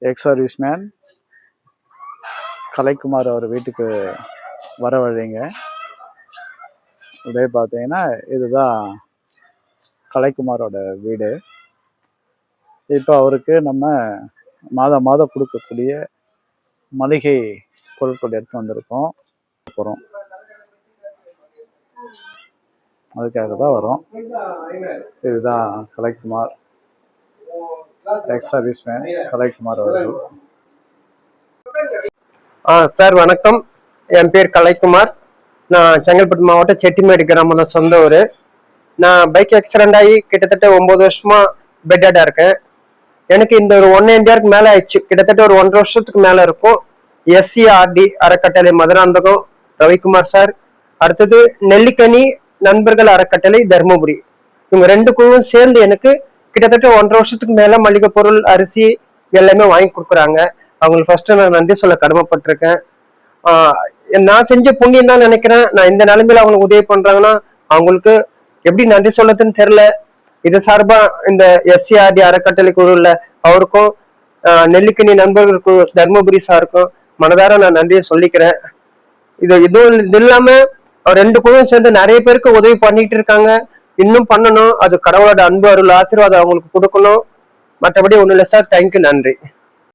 X serviceman Kalaikumar அவர் வீட்டுக்கு வர வழிங்க. இதே பார்த்தீங்கன்னா இதுதான் கலைக்குமாரோட வீடு. இப்போ அவருக்கு நம்ம மாதம் மாதம் கொடுக்கக்கூடிய மளிகை பொருட்கள் எடுத்து வந்திருக்கோம் போகிறோம். அதுக்காக தான் வரும். இதுதான் கலைக்குமார், எக்ஸ் சர்வீஸ்மேன் கலைக்குமார் அவர்கள். சார் வணக்கம். என் பேர் கலைக்குமார். நான் செங்கல்பட்டு மாவட்டம் செட்டிமேடு கிராமம் தான் சொந்த ஊர். நான் பைக் ஆக்சிடென்ட் ஆகி கிட்டத்தட்ட 9 வருஷமா பெட்டடா இருக்கேன். எனக்கு இந்த ஒரு 1.5 இயருக்கு மேல ஆயிடுச்சு. கிட்டத்தட்ட ஒரு 1.5 வருஷத்துக்கு மேல இருக்கும். SCRD அறக்கட்டளை மதுராந்தகம் ரவிக்குமார் சார், அடுத்தது நெல்லிக்கனி நண்பர்கள் அறக்கட்டளை தர்மபுரி, இவங்க 2 குழுவும் சேர்ந்து எனக்கு கிட்டத்தட்ட 1.5 வருஷத்துக்கு மேல மளிகை பொருள், அரிசி எல்லாமே வாங்கி கொடுக்குறாங்க. அவங்களுக்கு ஃபர்ஸ்ட் நான் நன்றி சொல்ல கடமைப்பட்டிருக்கேன். நான் செஞ்ச புண்ணியம் தான் நினைக்கிறேன். நான் இந்த நிலைமையில அவங்களுக்கு உதவி பண்றாங்கன்னா அவங்களுக்கு எப்படி நன்றி சொல்லதுன்னு தெரியல. இது சார்பா இந்த SCRD அறக்கட்டளை குழுல அவருக்கும் நெல்லிக்கனி நண்பர்கள் குழு தர்மபுரி சாருக்கும் மனதார நான் நன்றியை சொல்லிக்கிறேன். இது இல்லாம 2 குழுவும் சேர்ந்து நிறைய பேருக்கு உதவி பண்ணிட்டு இருக்காங்க. இன்னும் பண்ணணும். அது கடவுளோட அன்பு, அருள், ஆசீர்வாதம் அவங்களுக்கு கொடுக்கணும். மற்றபடி ஒண்ணும் இல்லை சார். தேங்க்யூ, நன்றி.